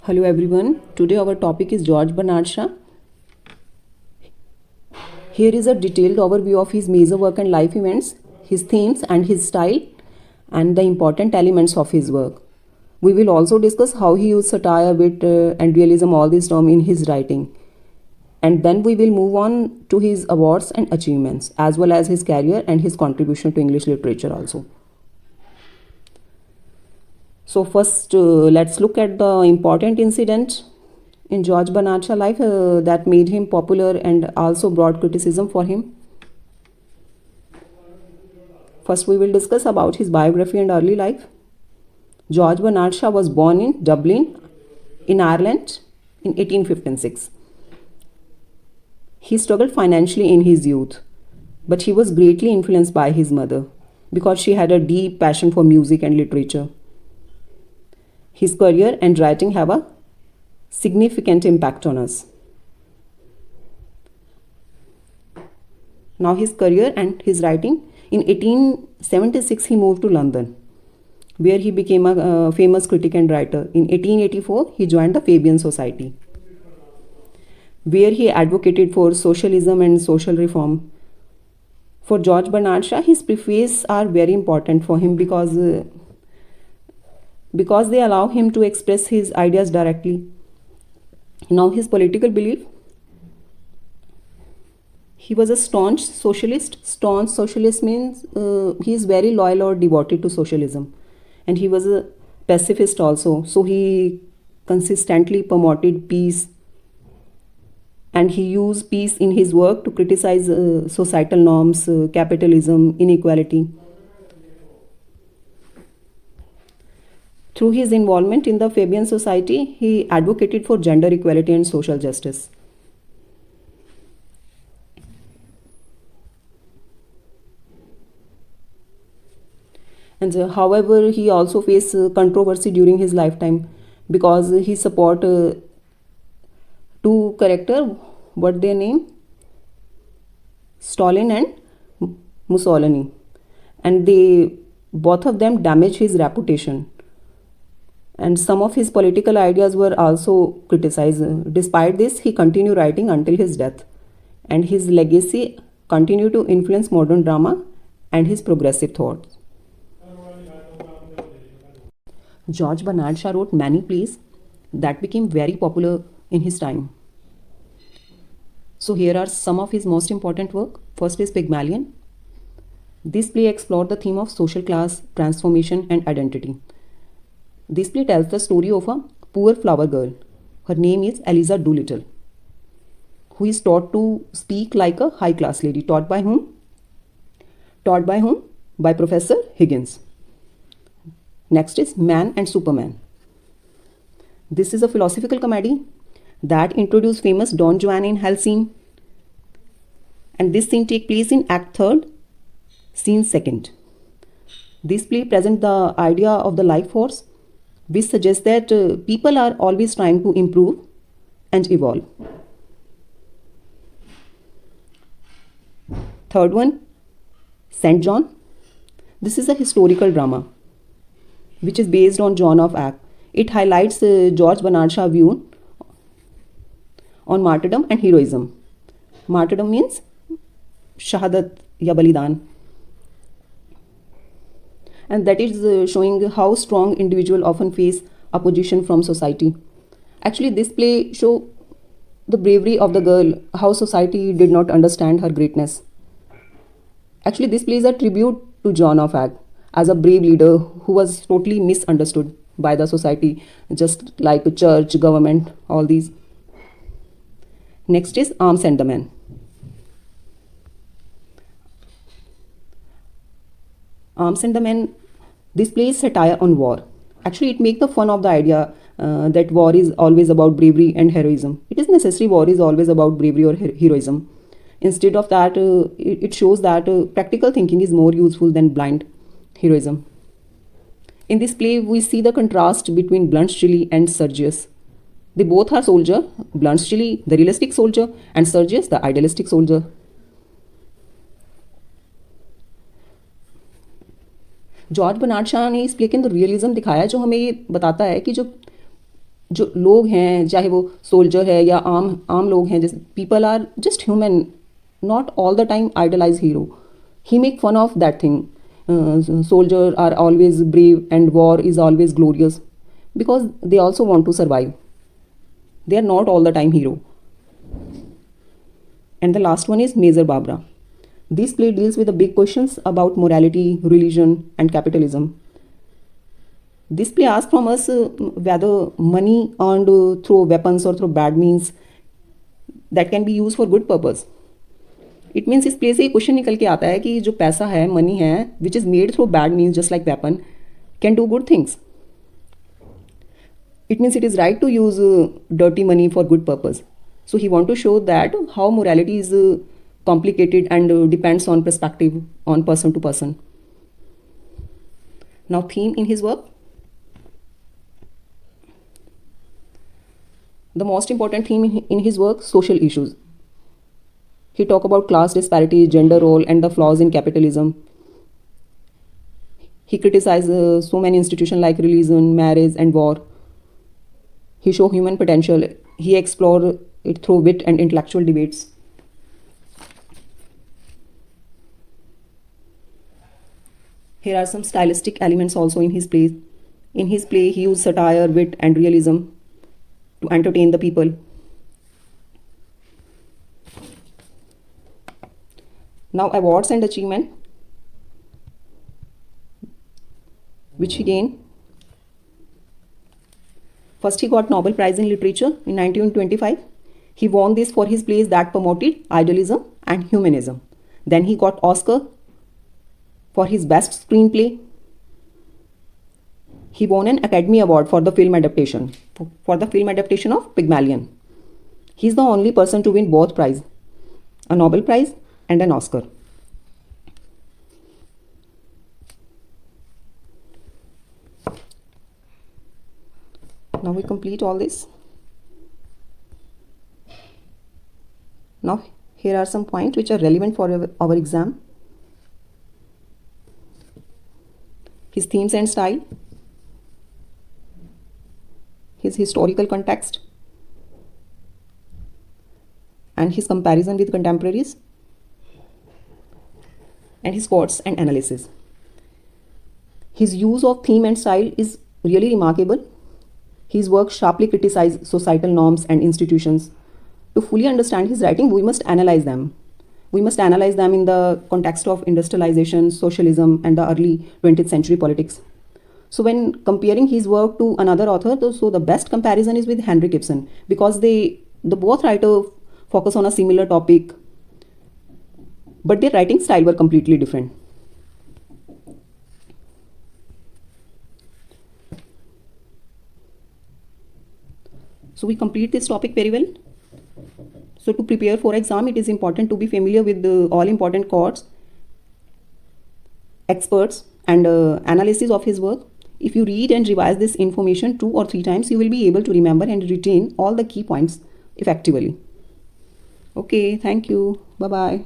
Hello everyone. Today our topic is George Bernard Shaw. Here is a detailed overview of his major work and life events, his themes and his style, and the important elements of his work. We will also discuss how he used satire, wit, and realism, all these terms in his writing. And then we will move on to his awards and achievements, as well as his career and his contribution to English literature also. So first, let's look at the important incident in George Bernard Shaw's life that made him popular and also brought criticism for him. First, we will discuss about his biography and early life. George Bernard Shaw was born in Dublin, in Ireland, in 1856. He struggled financially in his youth, but he was greatly influenced by his mother because she had a deep passion for music and literature. His career and writing have a significant impact on us. Now his career and his writing. In 1876 he moved to London, where he became a famous critic and writer. In 1884 he joined the Fabian Society, where he advocated for socialism and social reform. For George Bernard Shaw, his prefaces are very important for him because they allow him to express his ideas directly. Now his political belief. He was a staunch socialist. Staunch socialist means he is very loyal or devoted to socialism. And he was a pacifist also. So he consistently promoted peace. And he used peace in his work to criticize societal norms, capitalism, inequality. Through his involvement in the Fabian Society, he advocated for gender equality and social justice. And however, he also faced controversy during his lifetime because he supported two characters, what their name? Stalin and Mussolini. And both of them damaged his reputation. And some of his political ideas were also criticized. Despite this, he continued writing until his death. And his legacy continued to influence modern drama and his progressive thoughts. George Bernard Shaw wrote many plays that became very popular in his time. So here are some of his most important work. First is Pygmalion. This play explored the theme of social class, transformation and identity. This play tells the story of a poor flower girl. Her name is Eliza Doolittle, who is taught to speak like a high-class lady. Taught by whom? Taught by whom? By Professor Higgins. Next is Man and Superman. This is a philosophical comedy that introduced famous Don Juan in Hell scene. And this scene takes place in Act 3rd, Scene 2nd. This play presents the idea of the life force, which suggests that people are always trying to improve and evolve. Third one, St. John. This is a historical drama which is based on Joan of Arc. It highlights George Bernard Shaw's view on martyrdom and heroism. Martyrdom means shahadat ya balidan. And that is showing how strong individuals often face opposition from society. Actually, this play shows the bravery of the girl, how society did not understand her greatness. Actually, this play is a tribute to Joan of Arc as a brave leader who was totally misunderstood by the society, just like the church, government, all these. Next is Arms and the Men. Arms and the Men displays satire on war. Actually, it makes the fun of the idea that war is always about bravery and heroism. It is necessary war is always about bravery or heroism. Instead of that, it shows that practical thinking is more useful than blind heroism. In this play, we see the contrast between Blunt Stilly and Sergius. They both are soldier. Blunt Stilly, the realistic soldier, and Sergius, the idealistic soldier. George Bernard Shaw ने इस play के अंदर realism दिखाया जो हमें ये बताता है कि जो जो लोग हैं, चाहे वो सोल्जर है या आम लोग हैं, जैसे people are just human, not all the time idealise hero. He make fun of that thing. Soldiers are always brave and war is always glorious because they also want to survive. They are not all the time hero. And the last one is Major Babra. This play deals with the big questions about morality, religion, and capitalism. This play asks from us whether money earned through weapons or through bad means that can be used for good purpose. It means इस play से ये question निकल के आता है कि जो पैसा है, मनी है, which is made through bad means just like weapon, can do good things. It means it is right to use dirty money for good purpose. So he want to show that how morality is complicated and depends on perspective, on person to person. Now theme in his work. The most important theme in his work, social issues. He talk about class disparity, gender role, and the flaws in capitalism. He criticizes so many institutions like religion, marriage, and war. He show human potential. He explore it through wit and intellectual debates. Here are some stylistic elements also in his play. In his play, he used satire, wit, and realism to entertain the people. Now awards and achievement which he gained. First, he got Nobel Prize in Literature in 1925. He won this for his plays that promoted idealism and humanism. Then he got Oscar for his best screenplay. He won an Academy Award for the film adaptation, of Pygmalion. He is the only person to win both prizes, a Nobel Prize and an Oscar. Now we complete all this. Now here are some points which are relevant for our exam. His themes and style, his historical context, and his comparison with contemporaries, and his quotes and analysis. His use of theme and style is really remarkable. His work sharply criticizes societal norms and institutions. To fully understand his writing, we must analyze them. We must analyze them in the context of industrialization, socialism, and the early 20th century politics. So when comparing his work to another author, so the best comparison is with Henrik Ibsen, because the both writers focus on a similar topic, but their writing style were completely different. So we complete this topic very well. So to prepare for exam, it is important to be familiar with the all important quotes, experts, and analysis of his work. If you read and revise this information 2 or 3 times, you will be able to remember and retain all the key points effectively. Okay, thank you. Bye-bye.